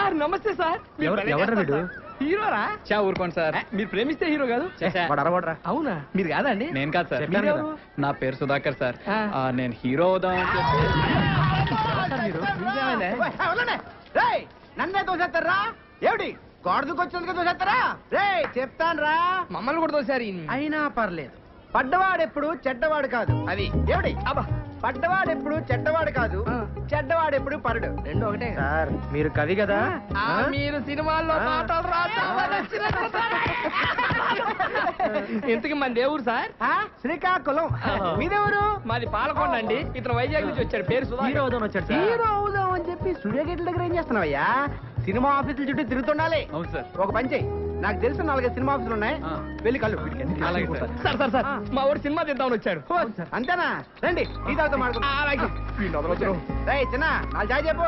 Sir నమస్తే sir. ఎవరు వీడు? హీరోరా? చా ఊరుకోండి సార్. మీరు ప్రేమిస్తే హీరో కాదు. అవునా? మీరు కాదండి? నేను కాదు సార్. మీరెవరు? నా పేరు సుధాకర్ సార్. నేను హీరో అవుదాం. నన్నే తోసేస్తారా ఏమిటి? గోడకు వచ్చినందుకు తోసేస్తారా? రే చెప్తాను రా, మమ్మల్ని కూడా తోసారు. అయినా పర్లేదు. పడ్డవాడెప్పుడు చెడ్డవాడు కాదు. అది ఏమిటి? అబ్బా, పడ్డవాడెప్పుడు చెడ్డవాడు కాదు, చెడ్డవాడెప్పుడు పరుడు. రెండు ఒకటే. సార్ మీరు కవి కదా? మీరు సినిమాల్లో పాటలు ఇంతకి మన దేవుడు సార్ శ్రీకాకుళం. మీరెవరు? మాది పాలకొండ అండి. ఇతను వైజాగ్ నుంచి వచ్చాడు. పేరు సుధా. హీరో అవుదాం అని చెప్పి స్టూడియో గేట్ల దగ్గర ఏం చేస్తున్నావయ్యా? సినిమా ఆఫీసుల చుట్టూ తిరుగుతుండాలి. అవును సార్. ఒక పని చెయ్యి, నాకు తెలిసిన 4 సినిమా ఆఫీసులు ఉన్నాయి, వెళ్ళి కళ్ళు. అలాగే సార్. సార్ సార్ సార్ మా ఊరు సినిమా తీద్దామని వచ్చాడు. అంతేనా? రండి ఈ తాతో మాట్లాడుకుందాం. చిన్న నాకు జాయ్ చెప్పు.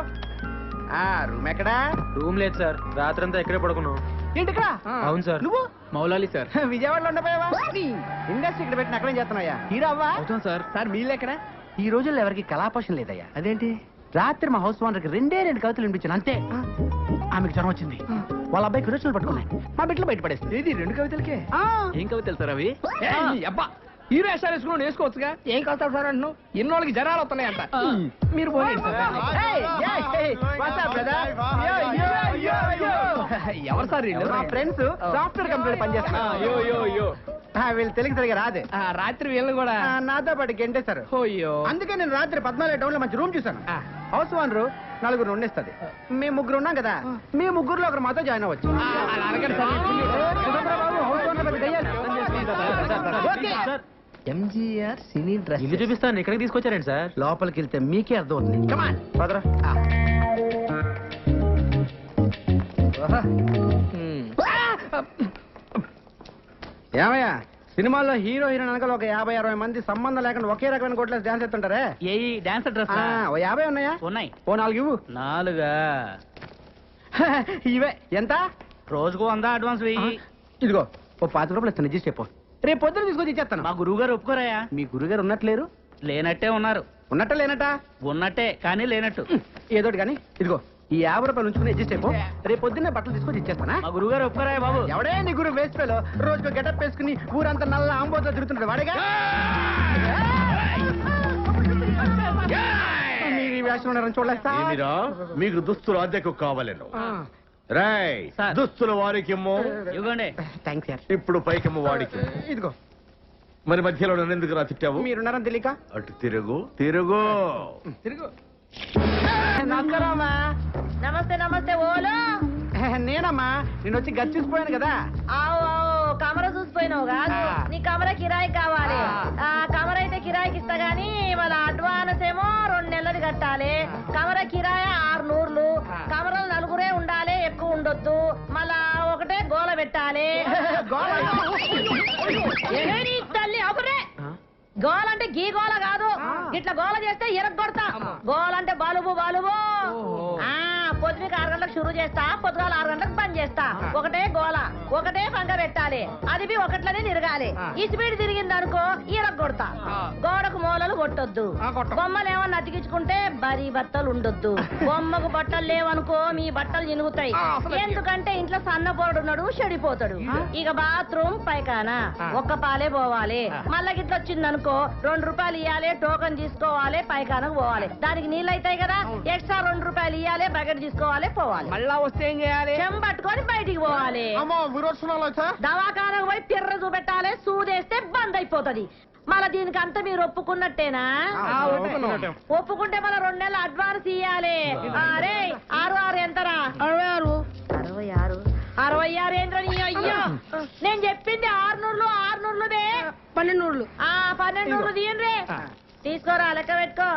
రూమ్ ఎక్కడా? రూమ్ లేదు సార్. రాత్రంతా ఎక్కడే పడుకున్నాం. ఏంటి ఇక్కడ? అవును సార్. నువ్వు మౌలాలి సార్. విజయవాడలో ఉండపోయావా? ఇండస్ట్రీ ఇక్కడ పెట్టిన అక్కడేం చేస్తున్నాయా? హీరో అవ్వా? అవుతాం సార్. సార్ మీళ్ళు ఎక్కడ? ఈ రోజుల్లో ఎవరికి కళాపోషణ లేదయ్యా. అదేంటి? రాత్రి మా హౌస్ ఓనర్కి 2 కవితలు వినిపించాను అంతే. ఆమెకు జ్వరం వచ్చింది. వాళ్ళ అబ్బాయికి విరోచనలు పట్టుకున్నాయి. మా బిడ్డలు బయటపడేస్తుంది. ఏది 2 కవితలకే? ఏం కవితలు సార్ అవి? అబ్బా హీరో వేషాలు వేసుకుని వేసుకోవచ్చుగా. ఏం కలుస్తాడు సార్ అంటున్నావు? ఎన్నోళ్ళకి జ్వరాలు వస్తున్నాయంట. మీరు ఎవరు సార్ వీళ్ళు? మా ఫ్రెండ్స్ సాఫ్ట్వేర్ కంపెనీలో పనిచేస్తారు. వీళ్ళు తెలుగు సరిగా రాదు. రాత్రి వీళ్ళని కూడా నాతో పాటు గెంటేశారు. అయ్యో. అందుకే నేను రాత్రి 14 టౌన్ లో మంచి రూమ్ చూసాను. House owner 4 ఉండేస్తుంది. మేము 3 ఉన్నాం కదా, మీ 3లో ఒకరు మాతో జాయిన్ అవ్వచ్చు. ఎంజీఆర్ సినీ డ్రెస్ ఇల్లు చూపిస్తాను. ఇక్కడికి తీసుకొచ్చారండి సార్. లోపలికి వెళ్తే మీకే అర్థం అవుతుంది. ఏమయ్యా, సినిమాల్లో హీరో హీరోయిన్ అనగా ఒక 50-60 మంది సంబంధం లేకుండా ఒకే రకమైన కోట్ల డాన్స్ ఎత్తుంటారే. ఏ డాన్స్ డ్రెస్? ఓ 50 ఉన్నాయా? ఉన్నాయి. ఓ 4 ఇవ్వు. 4 ఇవే ఎంత? రోజుకు 100 అడ్వాన్స్ వెయ్యి. ఇదిగో ఓ 5 రూపాయలు ఇస్తాను, రిజిస్టర్ చెప్పు. రేపు పొద్దున తీసుకొచ్చి ఇచ్చేస్తాను. మా గురువు గారు ఒప్పుకోరాయా? మీ గురుగారు ఉన్నట్లేరు? లేనట్టే ఉన్నారు. ఉన్నట్ట లేనట? ఉన్నట్టే కానీ లేనట్టు. ఏదోటి కానీ ఇదిగో ఈ 50 రూపాయలు ఉంచుకుని అడ్జస్ట్ అయిపో. రేపు పొద్దున్నే బట్టలు తీసుకొచ్చి ఇచ్చేస్తానా? మా గురువు గారు ఒప్పుకోరాయా బాబు? ఎవడే నీ గురువు వేస్ట్ పేలో రోజుకు గెటప్ వేసుకుని ఊరంతా నల్ల ఆంబోతో తిరుగుతుంటాడు వాడేగా. మీరు ఈ వేషం ఉన్నారని చూడలేస్తా. మీకు దుస్తులు అద్దెకు కావాలను. రాయ్ సార్. దుస్తులు వారికి ఇవ్వండి. Thanks sir. ఇప్పుడు పైకమ్మ వాడికి. ఇదిగో. మరి మధ్యలో నన్ను ఎందుకు రా తిట్టావు? మీరున్నారని తెలియక. అటు తిరుగు తిరుగు తిరుగు. నమస్కారమ్మా. నమస్తే నమస్తే. ఓలో నేనమ్మా, నేను వచ్చి గది చూసిపోయాను కదా. ఆవు ఆవు కమర చూసిపోయినావు కాదు. నీ కమర కిరాయి కావాలి. కమర అయితే కిరాయికి ఇస్తా గానీ మన అడ్వాన్స్ ఏమో 2 నెలలది కట్టాలి. కమర కిరాయి 600. కమరలు 4 ఉండాలి, ఎక్కువ ఉండొద్దు. మళ్ళా ఒకటే గోల పెట్టాలి. తల్లి అబురే గోల అంటే గీ గోల కాదు. ఇట్లా గోల చేస్తే ఎరగొడతా. గోల అంటే బాలుబు బాలుబు. పొద్దుకి 6 గంటలకు షురు చేస్తా, పొద్దుగాల 6 గంటలకు బంద్ చేస్తా. ఒకటే గోల, ఒకటే పంగ పెట్టాలి. అది ఒకట్లనే తిరగాలి. ఈ స్పీడ్ తిరిగింది అనుకో ఎరగొడతా. గోడకు మూలలు కొట్టొద్దు. బొమ్మలు ఏమన్నా అతికించుకుంటే బరీ బట్టలు ఉండొద్దు. బొమ్మకు బట్టలు లేవనుకో మీ బట్టలు చినుగుతాయి. ఎందుకంటే ఇంట్లో సన్న పోడున్నాడు, చెడిపోతాడు. ఇక బాత్రూమ్ పైకానా ఒక్క పాలే పోవాలి. మళ్ళా గిట్ల వచ్చిందనుకో 2 రూపాయలు ఇవ్వాలి, టోకన్ తీసుకోవాలి, పైకానకు పోవాలి. దానికి నీళ్ళు అవుతాయి కదా, ఎక్స్ట్రా 2 రూపాయలు ఇవ్వాలి, బకెట్ తీసుకోవాలి, పోవాలి. మళ్ళా వస్తే ఏం చేయాలి? చెంబట్టుకొని బయటికి పోవాలి. దవాఖానకు పోయి పిర్ర చూపెట్టాలి. సూదేస్తే బంద్ అయిపోతది. మళ్ళా దీనికి అంతా మీరు ఒప్పుకున్నట్టేనా? ఒప్పుకుంటే మళ్ళీ 2 నెలలు అడ్వాన్స్ ఇయ్యాలి. అరే 6 ఎంతరా? 66. 66 ఏంద్ర నీ అయ్యో. నేను చెప్పింది 600. 600 1200 తీయండి. తీసుకోరా, లెక్క పెట్టుకో.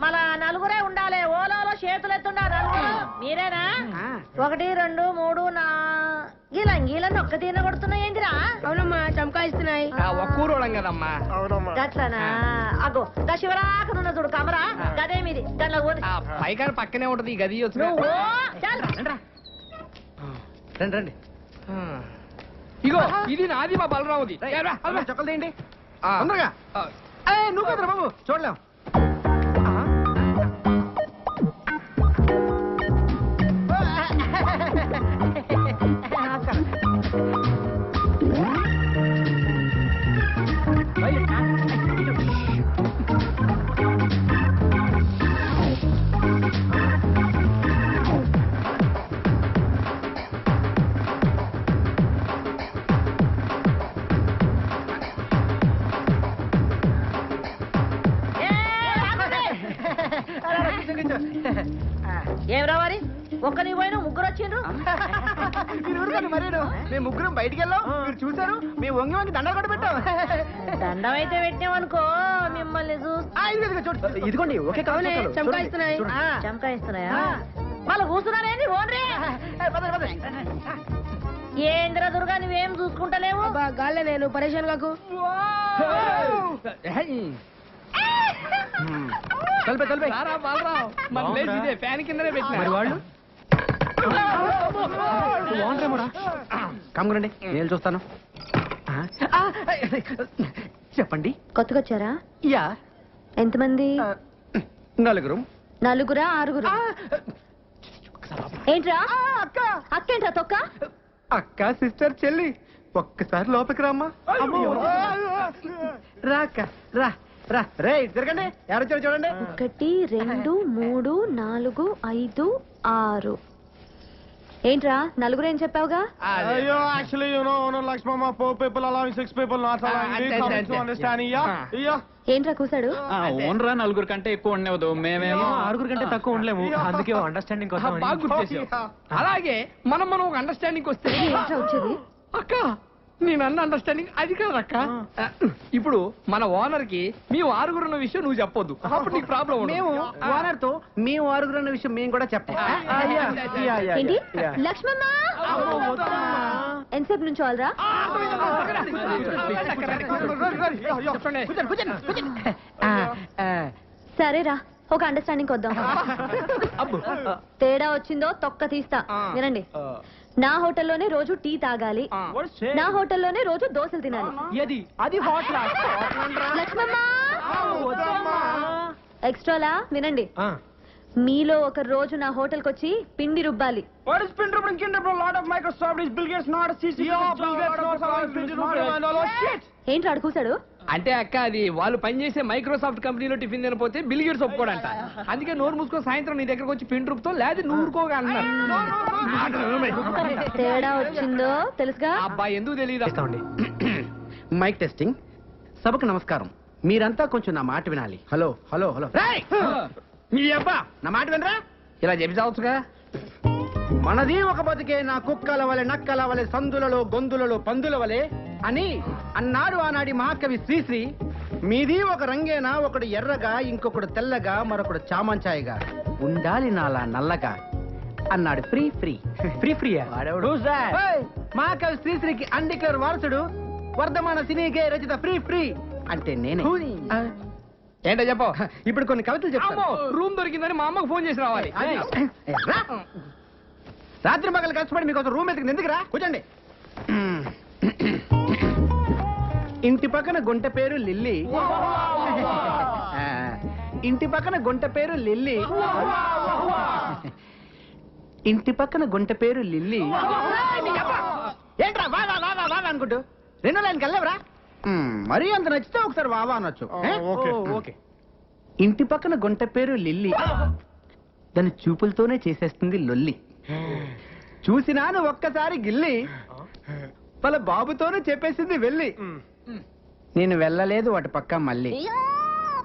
మళ్ళా 4 ఉండాలి. ఓలో చేతులు ఎత్తుండాలి. 4 మీరేనా? 1 2 3 4 గీలని ఒక్క తీన కొడుతున్నాయి ఏంటిరా? అవునమ్మా, చమకాయిస్తున్నాయి. ఒక్కూరోళం కదమ్మా. గట్లనా? అగో గా శివరాకనున్న చూడు కమరా, గదే మీది. గట్ల పైకాడ పక్కనే ఉంటది ఈ గది. రండి రండి. ఇగో ఇది నాది, మా బలరాముది. చొక్కలు తీయండి తొందరగా. నువ్వు కదరా బాబు, చూడలేం. ఏం రావాలి ఒక్క నీ పోయిన ముగ్గురు వచ్చిండ్రు మీరు ఊరుకోండి మరేను మేము ముగ్గురం బయటికి వెళ్ళాం మీరు చూసారు మేము వంగి వంగి దండ కూడా పెట్టాం దండం అయితే పెట్టామనుకో మిమ్మల్ని ఇదిగోండి ఓకే కావాలి చమకాయిస్తున్నాయి చంకాయిస్తున్నాయా వాళ్ళు కూర్చున్నారేంటి ఓన్రే ఏంద్ర దుర్గా నువ్వేం చూసుకుంటలేవు అబ్బా గాల్లే నేను పరేషాన్ కాకు తలపే రారా బాలరావు మన ప్లేస్ ఇదే ఫ్యాన్ కిందనే పెట్టిన మరి వాళ్ళు కమ్మురండి నేను చూస్తాను చెప్పండి కొత్తగా వచ్చారా యా ఎంతమంది నలుగురు నలుగురా ఆరుగురు ఏంట్రా అక్కేంట్రా తొక్క అక్క సిస్టర్ చెల్లి ఒక్కసారి లోపలికి రామ్మా రా అక్క రా రా రే తిరగండి ఎవరు వచ్చారు చూడండి 1 2 3 4 5 6 ఏంట్రా నలుగురు ఏం చెప్పావుగా Yo, actually, you know, Lakshmama, 4 people allowing 6 people not allowing. ante, Coming ante. to understanding, yeah? Yeah. ఏంట్రా కూసాడు ఓనరా నలుగురు కంటే ఎక్కువ ఉండవద్దు మేమేమో ఆరుగురు కంటే తక్కువ ఉండలేము అందుకే అండర్స్టాండింగ్ బాగా గుర్తు చేసావు అలాగే మనం ఒక అండర్స్టాండింగ్ వస్తే ఏంట్రా వచ్చేది అక్క నేను అన్న అండర్స్టాండింగ్ అది కాదు అక్క ఇప్పుడు మన ఓనర్ కి మేము ఆరుగురు ఉన్న విషయం నువ్వు చెప్పొద్దు అప్పుడు నీకు ప్రాబ్లం మేము ఓనర్ తో మేము ఆరుగురు అన్న విషయం మేము కూడా చెప్పాం ఏంటి లక్ష్మమ్మ ఎంతసేపు నుంచి వాళ్ళరా సరేరా ఒక అండర్స్టాండింగ్ వద్దాం తేడా వచ్చిందో తొక్క తీస్తా వినండి నా హోటల్లోనే రోజు టీ తాగాలి నా హోటల్లోనే రోజు దోశలు తినాలి అది హాట్ లక్ష్మమ్మ ఎక్స్ట్రాలా వినండి మీలో ఒక రోజు నా హోటల్కి వచ్చి పిండి రుబ్బాలి What is Spin Ribbon Kind of a lot of Microsoft is Bill Gates not a CC. Yeah, Bill Gates not allowing Spin Ribbon and all that shit. ఏంటి అడుగుసాడు అంటే అక్క అది వాళ్ళు పనిచేసే మైక్రోసాఫ్ట్ కంపెనీలో టిఫిన్ తినపోతే బిల్ గేట్స్ ఒప్పుకోడంట అందుకే నోరు మూసుకొని సాయంత్రం నీ దగ్గరకు వచ్చి పిండి రూపుతో లేదా నువ్వు ఊరుకోగా అంటున్నాను తేడా వచ్చిందో తెలుసుగా అబ్బా ఎందుకు తెలియదు మైక్ టెస్టింగ్ సభకు నమస్కారం మీరంతా కొంచెం నా మాట వినాలి హలో హలో హలో మీ అబ్బా నా మాట వినరా ఇలా చెప్పి చావచ్చుగా మనది ఒక బతికే నా కుక్కల వలె నక్కల వలె సందులలో గొంతులలో పందుల వలె అని అన్నాడు ఆనాడి మహాకవి శ్రీశ్రీ మీది ఒక రంగేనా ఒకడు ఎర్రగా ఇంకొకడు తెల్లగా మరొకడు చామంచాయిగా ఉండాలి నాలా నల్లగా అన్నాడు ఫ్రీ ఫ్రీ ఫ్రీ ఫ్రీ మహాకవి శ్రీశ్రీకి అన్డిక్లేర్ వారసుడు వర్ధమాన సినీగే రచిత ఫ్రీ ఫ్రీ అంటే నేనే ఏంటో చెప్పు ఇప్పుడు కొన్ని కవితలు చెప్తాను రూమ్ దొరికిందని మా అమ్మకు ఫోన్ చేసి రావాలి రా. రాత్రి మగలు కష్టపడి మీకు రూమ్ ఎత్తుకుని ఎందుకు రా కూర్చోండి ఇంటి పక్కన గుంట పేరు లిల్లీ ఇంటి పక్కన గుంట పేరు లిల్లీ ఇంటి పక్కన గుంట పేరు లిల్లీ ఏంట్రా వా వా వా వా వా అనుకుంటూ రెండో లైన్కి వెళ్ళవరా మరీ అంత నచ్చితే ఒకసారి వావా అనొచ్చు ఓకే ఇంటి పక్కన గుంట పేరు లిల్లీ దాని చూపులతోనే చేసేస్తుంది లొల్లి చూసినాను ఒక్కసారి గిల్లి వాళ్ళ బాబుతోనే చెప్పేసింది వెళ్ళి నేను వెళ్ళలేదు వాటి పక్క మళ్ళీ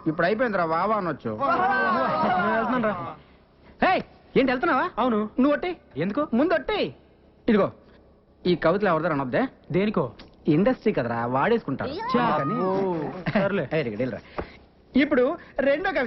ఇప్పుడు అయిపోయిందిరా వావా అనొచ్చు ఏంటి వెళ్తున్నావా అవును నువ్వు ఒట్టి ఎందుకు ముందు ఒట్టి ఇదిగో ఈ కవితలు ఎవరిదారు అనొద్దే దేనికో ఇండస్ట్రీ కదరా వాడేసుకుంటారు ఇప్పుడు రెండో కవిత